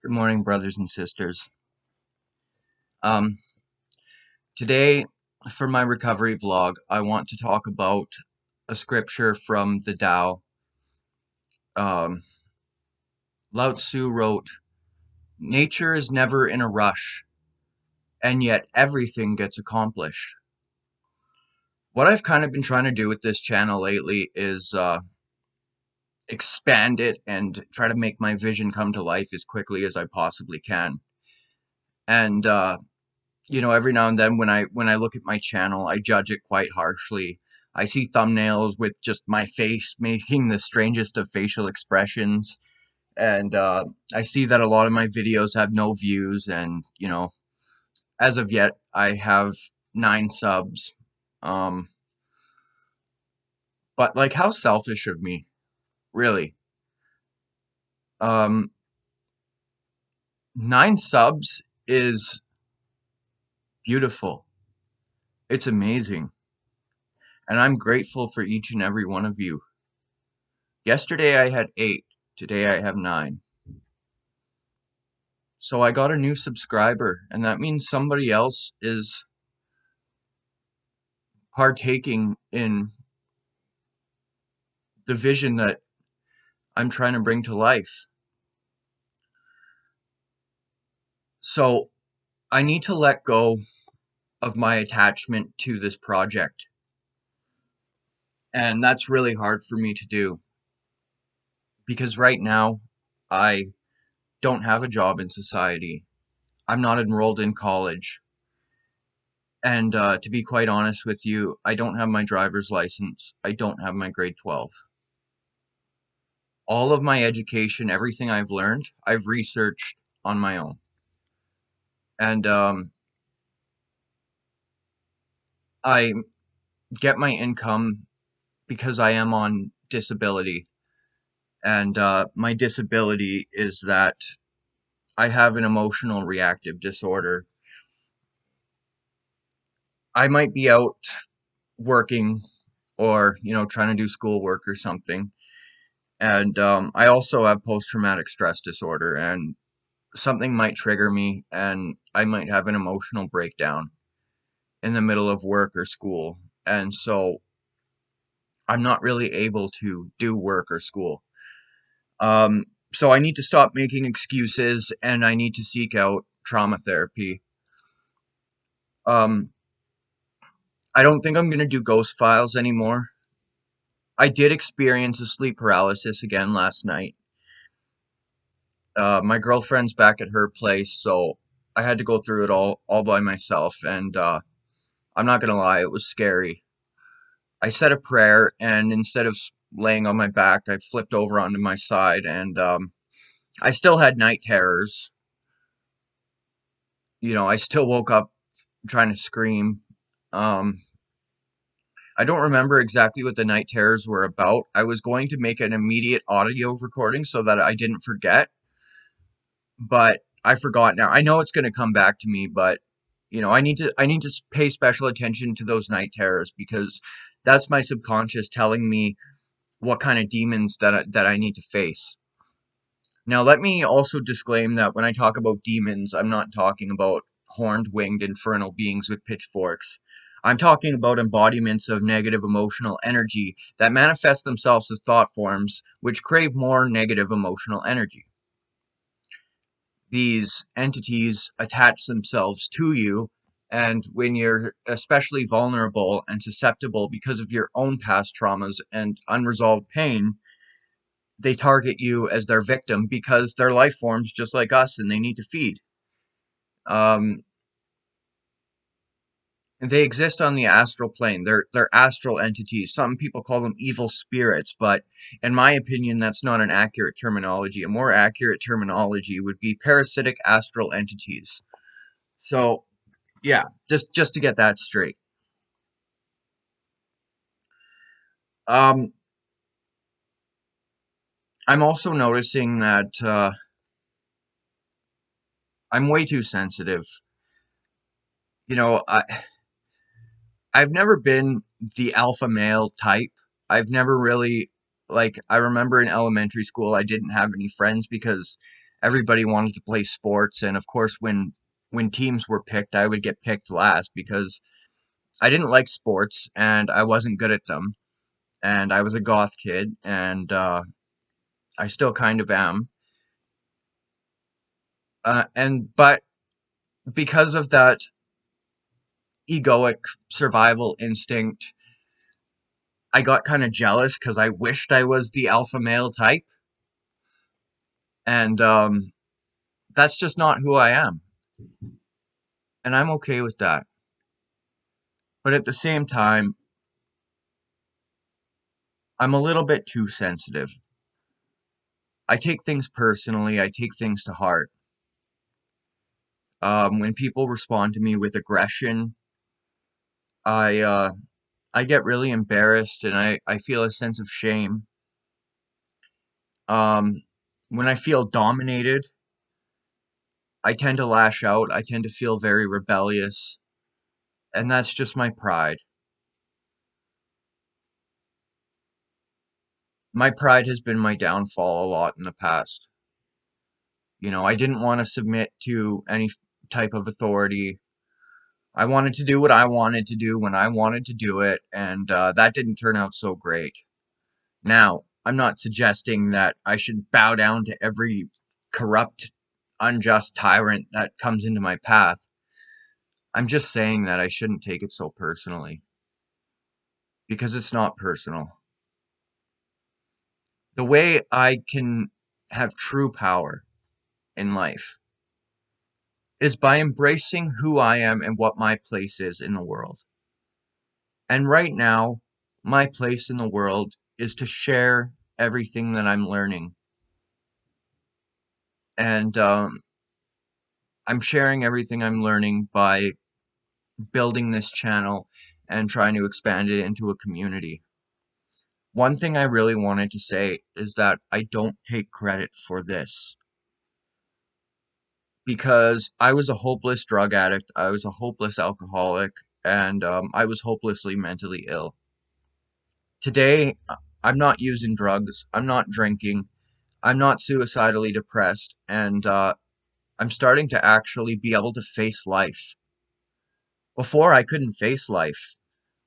Good morning, brothers and sisters. Um, Today, for my recovery vlog, I want to talk about a scripture from the Tao. Um, Lao Tzu wrote, "Nature is never in a rush, and yet everything gets accomplished." What I've kind of been trying to do with this channel lately is expand it and try to make my vision come to life as quickly as I possibly can. And every now and then when I look at my channel, I judge it quite harshly. I see thumbnails with just my face making the strangest of facial expressions, and I see that a lot of my videos have no views, and as of yet, I have 9 subs. Um, but like, how selfish of me, really. Um, 9 subs is beautiful. It's amazing, and I'm grateful for each and every one of you. Yesterday I had 8. Today I have 9. So I got a new subscriber, and that means somebody else is partaking in the vision that I'm trying to bring to life. So I need to let go of my attachment to this project. And that's really hard for me to do because right now I don't have a job in society. I'm not enrolled in college. And to be quite honest with you, I don't have my driver's license. I don't have my grade 12. All of my education, everything I've learned, I've researched on my own. And I get my income because I am on disability. And my disability is that I have an emotional reactive disorder. I might be out working or, trying to do schoolwork or something. And I also have post-traumatic stress disorder, and something might trigger me, and I might have an emotional breakdown in the middle of work or school. And so I'm not really able to do work or school. Um, so I need to stop making excuses and I need to seek out trauma therapy. Um, I don't think I'm going to do ghost files anymore. I did experience a sleep paralysis again last night. My girlfriend's back at her place, so I had to go through it all by myself. And I'm not going to lie, it was scary. I said a prayer, and instead of laying on my back, I flipped over onto my side, and I still had night terrors. I still woke up trying to scream. Um, I don't remember exactly what the night terrors were about. I was going to make an immediate audio recording so that I didn't forget, but I forgot now. I know it's going to come back to me, but I need to pay special attention to those night terrors because that's my subconscious telling me what kind of demons that I need to face. Now, let me also disclaim that when I talk about demons, I'm not talking about horned, winged, infernal beings with pitchforks. I'm talking about embodiments of negative emotional energy that manifest themselves as thought forms which crave more negative emotional energy. These entities attach themselves to you, and when you're especially vulnerable and susceptible because of your own past traumas and unresolved pain, they target you as their victim because they're life forms just like us and they need to feed. Um, they exist on the astral plane. They're astral entities. Some people call them evil spirits, but in my opinion, that's not an accurate terminology. A more accurate terminology would be parasitic astral entities. So, yeah, just to get that straight. Um, I'm also noticing that I'm way too sensitive. You know, I've never been the alpha male type. I've never really, like, I remember in elementary school, I didn't have any friends because everybody wanted to play sports, and of course when teams were picked, I would get picked last because I didn't like sports and I wasn't good at them, and I was a goth kid, and I still kind of am. And but because of that egoic survival instinct, I got kind of jealous because I wished I was the alpha male type, and that's just not who I am, and I'm okay with that. But at the same time, I'm a little bit too sensitive. I take things personally. I take things to heart. When people respond to me with aggression, I uh, I get really embarrassed and I feel a sense of shame. Um, when I feel dominated, I tend to lash out. I tend to feel very rebellious, and that's just my pride. My pride has been my downfall a lot in the past. I didn't want to submit to any type of authority. I wanted to do what I wanted to do when I wanted to do it, and that didn't turn out so great. Now, I'm not suggesting that I should bow down to every corrupt, unjust tyrant that comes into my path. I'm just saying that I shouldn't take it so personally, because it's not personal. The way I can have true power in life is by embracing who I am and what my place is in the world. And right now, my place in the world is to share everything that I'm learning. And I'm sharing everything I'm learning by building this channel and trying to expand it into a community. One thing I really wanted to say is that I don't take credit for this because I was a hopeless drug addict, I was a hopeless alcoholic, and I was hopelessly mentally ill. Today, I'm not using drugs, I'm not drinking, I'm not suicidally depressed, and I'm starting to actually be able to face life. Before, I couldn't face life.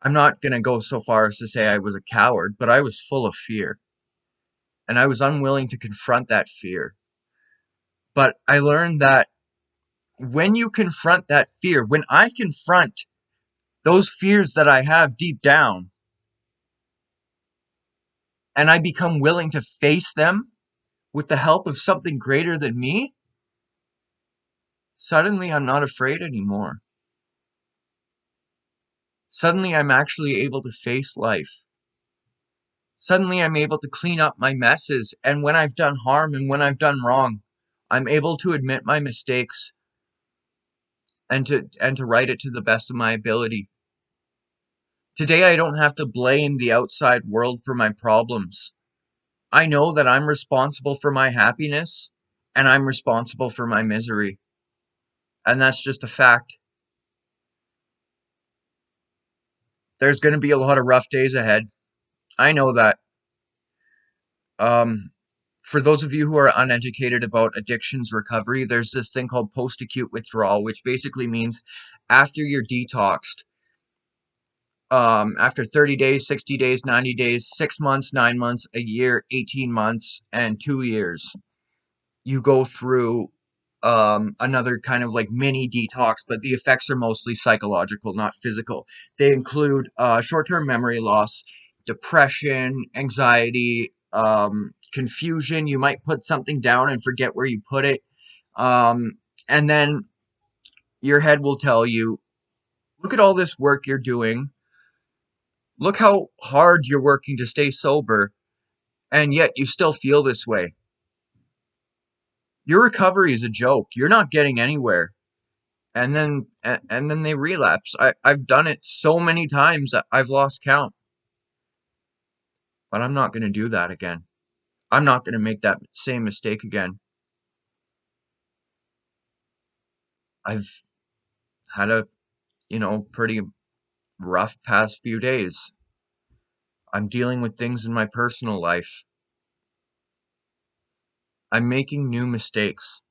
I'm not going to go so far as to say I was a coward, but I was full of fear, and I was unwilling to confront that fear. But I learned that when you confront that fear, when I confront those fears that I have deep down, and I become willing to face them with the help of something greater than me, suddenly I'm not afraid anymore. Suddenly I'm actually able to face life. Suddenly I'm able to clean up my messes, and when I've done harm and when I've done wrong, I'm able to admit my mistakes and to write it to the best of my ability. Today I don't have to blame the outside world for my problems. I know that I'm responsible for my happiness and I'm responsible for my misery. And that's just a fact. There's going to be a lot of rough days ahead. I know that. Um, for those of you who are uneducated about addictions recovery, there's this thing called post-acute withdrawal, which basically means after you're detoxed, after 30 days, 60 days, 90 days, 6 months, 9 months, a year, 18 months, and 2 years, you go through another kind of like mini detox, but the effects are mostly psychological, not physical. They include short-term memory loss, depression, anxiety, confusion. You might put something down and forget where you put it. Um, and then your head will tell you, look at all this work you're doing. Look how hard you're working to stay sober, and yet you still feel this way. Your recovery is a joke. You're not getting anywhere. And then they relapse. I've done it so many times that I've lost count, but I'm not going to do that again. I'm not going to make that same mistake again. I've had a, pretty rough past few days. I'm dealing with things in my personal life. I'm making new mistakes,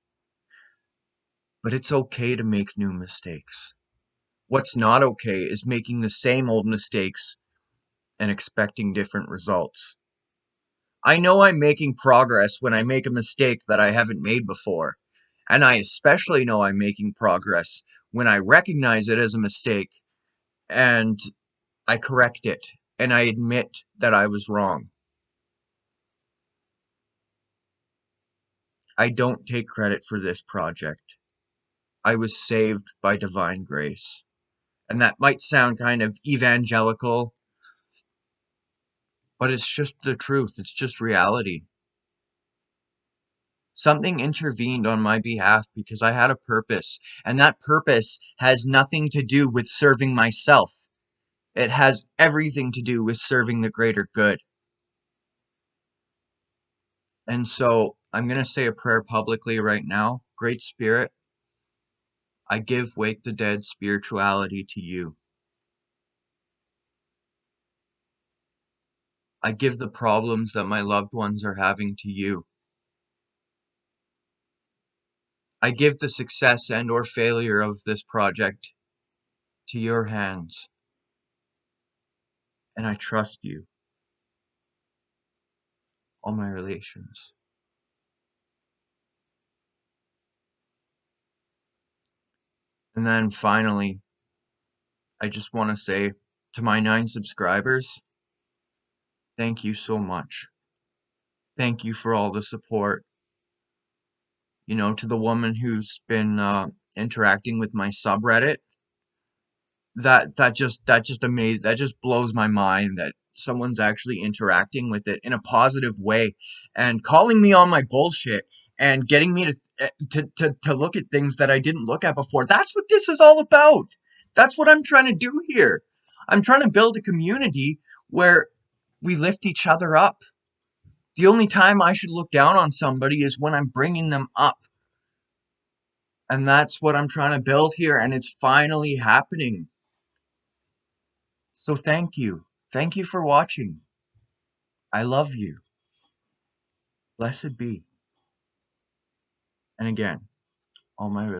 but it's okay to make new mistakes. What's not okay is making the same old mistakes and expecting different results. I know I'm making progress when I make a mistake that I haven't made before, and I especially know I'm making progress when I recognize it as a mistake and I correct it and I admit that I was wrong. I don't take credit for this project. I was saved by divine grace. And that might sound kind of evangelical, but it's just the truth. It's just reality. Something intervened on my behalf because I had a purpose, and that purpose has nothing to do with serving myself. It has everything to do with serving the greater good. And so I'm going to say a prayer publicly right now. Great Spirit, I give Wake the Dead spirituality to you. I give the problems that my loved ones are having to you. I give the success and or failure of this project to your hands, and I trust you, all my relations. And then finally, I just want to say to my 9 subscribers, thank you so much. Thank you for all the support. To the woman who's been interacting with my subreddit, that just blows my mind that someone's actually interacting with it in a positive way and calling me on my bullshit and getting me to look at things that I didn't look at before. That's what this is all about. That's what I'm trying to do here. I'm trying to build a community where we lift each other up. The only time I should look down on somebody is when I'm bringing them up. And that's what I'm trying to build here, and it's finally happening. So thank you. Thank you for watching. I love you. Blessed be. And again, all my